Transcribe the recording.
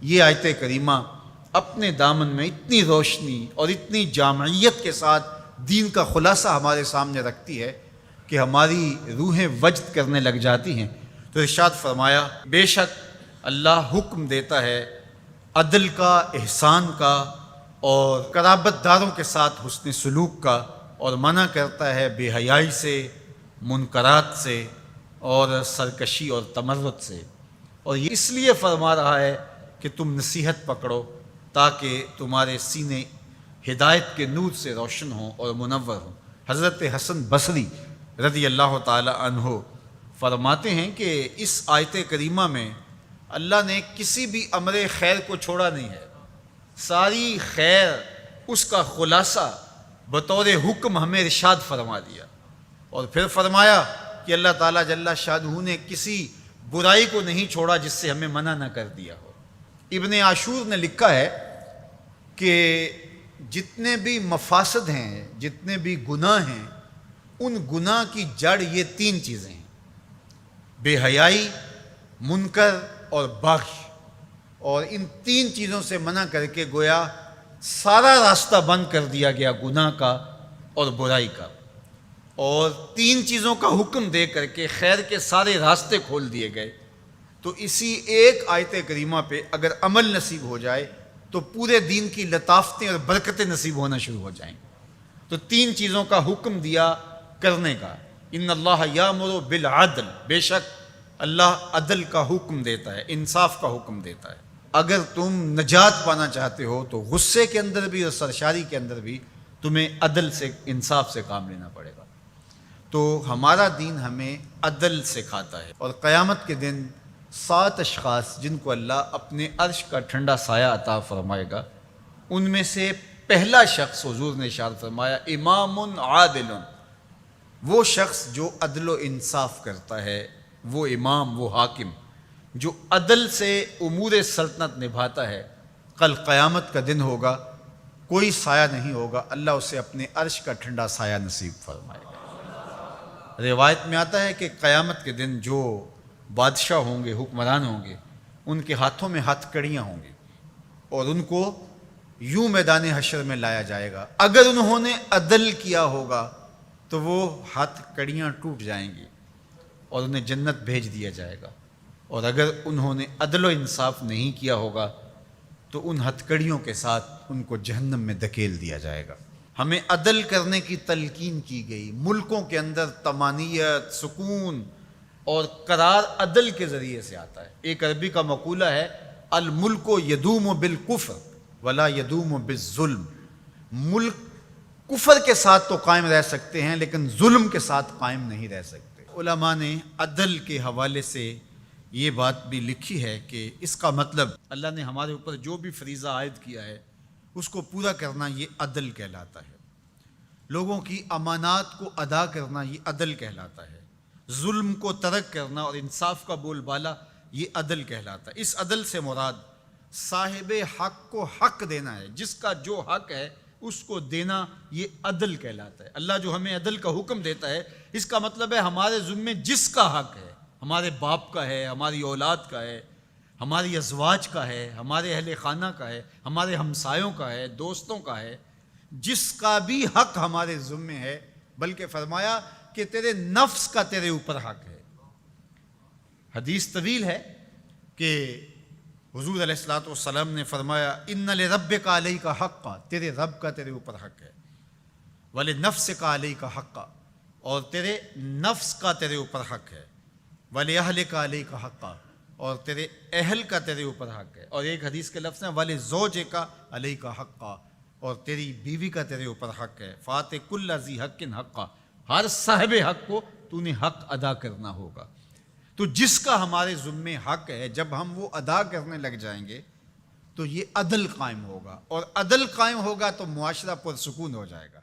یہ آیت کریمہ اپنے دامن میں اتنی روشنی اور اتنی جامعیت کے ساتھ دین کا خلاصہ ہمارے سامنے رکھتی ہے کہ ہماری روحیں وجد کرنے لگ جاتی ہیں۔ تو ارشاد فرمایا، بے شک اللہ حکم دیتا ہے عدل کا، احسان کا اور قرابت داروں کے ساتھ حسن سلوک کا، اور منع کرتا ہے بے حیائی سے، منکرات سے اور سرکشی اور تمرد سے۔ اور یہ اس لیے فرما رہا ہے کہ تم نصیحت پکڑو تاکہ تمہارے سینے ہدایت کے نور سے روشن ہوں اور منور ہوں۔ حضرت حسن بصری رضی اللہ تعالی عنہ فرماتے ہیں کہ اس آیت کریمہ میں اللہ نے کسی بھی امر خیر کو چھوڑا نہیں ہے، ساری خیر اس کا خلاصہ بطور حکم ہمیں ارشاد فرما دیا، اور پھر فرمایا کہ اللہ تعالیٰ جل شانہ نے کسی برائی کو نہیں چھوڑا جس سے ہمیں منع نہ کر دیا ہو۔ ابن عاشور نے لکھا ہے کہ جتنے بھی مفاسد ہیں، جتنے بھی گناہ ہیں، ان گناہ کی جڑ یہ تین چیزیں ہیں: بے حیائی، منکر اور بغی۔ اور ان تین چیزوں سے منع کر کے گویا سارا راستہ بند کر دیا گیا گناہ کا اور برائی کا، اور تین چیزوں کا حکم دے کر کے خیر کے سارے راستے کھول دیے گئے۔ تو اسی ایک آیت کریمہ پہ اگر عمل نصیب ہو جائے تو پورے دین کی لطافتیں اور برکتیں نصیب ہونا شروع ہو جائیں۔ تو تین چیزوں کا حکم دیا کرنے کا: ان اللہ یامر بالعدل، بے شک اللہ عدل کا حکم دیتا ہے، انصاف کا حکم دیتا ہے۔ اگر تم نجات پانا چاہتے ہو تو غصے کے اندر بھی اور سرشاری کے اندر بھی تمہیں عدل سے، انصاف سے کام لینا پڑے گا۔ تو ہمارا دین ہمیں عدل سکھاتا ہے، اور قیامت کے دن 7 اشخاص جن کو اللہ اپنے عرش کا ٹھنڈا سایہ عطا فرمائے گا، ان میں سے پہلا شخص حضور نے ارشاد فرمایا امام عادل، وہ شخص جو عدل و انصاف کرتا ہے، وہ امام، وہ حاکم جو عدل سے امور سلطنت نبھاتا ہے، کل قیامت کا دن ہوگا، کوئی سایہ نہیں ہوگا، اللہ اسے اپنے عرش کا ٹھنڈا سایہ نصیب فرمائے گا۔ روایت میں آتا ہے کہ قیامت کے دن جو بادشاہ ہوں گے، حکمران ہوں گے، ان کے ہاتھوں میں ہتھ کڑیاں ہوں گی، اور ان کو یوں میدان حشر میں لایا جائے گا۔ اگر انہوں نے عدل کیا ہوگا تو وہ ہتھ کڑیاں ٹوٹ جائیں گی اور انہیں جنت بھیج دیا جائے گا، اور اگر انہوں نے عدل و انصاف نہیں کیا ہوگا تو ان ہتھ کڑیوں کے ساتھ ان کو جہنم میں دھکیل دیا جائے گا۔ ہمیں عدل کرنے کی تلقین کی گئی۔ ملکوں کے اندر طمانینت، سکون اور قرار عدل کے ذریعے سے آتا ہے۔ ایک عربی کا مقولہ ہے، الملک یدوم بالکفر ولا یدوم بالظلم۔ ملک کفر کے ساتھ تو قائم رہ سکتے ہیں لیکن ظلم کے ساتھ قائم نہیں رہ سکتے۔ علماء نے عدل کے حوالے سے یہ بات بھی لکھی ہے کہ اس کا مطلب اللہ نے ہمارے اوپر جو بھی فریضہ عائد کیا ہے اس کو پورا کرنا، یہ عدل کہلاتا ہے۔ لوگوں کی امانات کو ادا کرنا، یہ عدل کہلاتا ہے۔ ظلم کو ترک کرنا اور انصاف کا بول بالا، یہ عدل کہلاتا ہے۔ اس عدل سے مراد صاحب حق کو حق دینا ہے، جس کا جو حق ہے اس کو دینا، یہ عدل کہلاتا ہے۔ اللہ جو ہمیں عدل کا حکم دیتا ہے، اس کا مطلب ہے ہمارے ذمے جس کا حق ہے، ہمارے باپ کا ہے، ہماری اولاد کا ہے، ہماری ازواج کا ہے، ہمارے اہل خانہ کا ہے، ہمارے ہمسایوں کا ہے، دوستوں کا ہے، جس کا بھی حق ہمارے ذمے ہے، بلکہ فرمایا کہ تیرے نفس کا تیرے اوپر حق ہے۔ حدیث طویل ہے کہ حضور علیہ الصلوۃ والسلام نے فرمایا ان لربک علیک حقا، تیرے رب کا تیرے اوپر حق ہے، ولنفسک علیک حقا، اور تیرے نفس کا تیرے اوپر حق ہے، ولأہلک علیک حقا، اور تیرے اہل کا تیرے اوپر حق ہے، اور ایک حدیث کے لفظ ہیں ولزوجک علیک حقا، اور تیری بیوی کا تیرے اوپر حق ہے، فآت کل ذی حق حقا، ہر صاحب حق کو تو نے حق ادا کرنا ہوگا۔ تو جس کا ہمارے ذمے حق ہے، جب ہم وہ ادا کرنے لگ جائیں گے تو یہ عدل قائم ہوگا، اور عدل قائم ہوگا تو معاشرہ پرسکون ہو جائے گا۔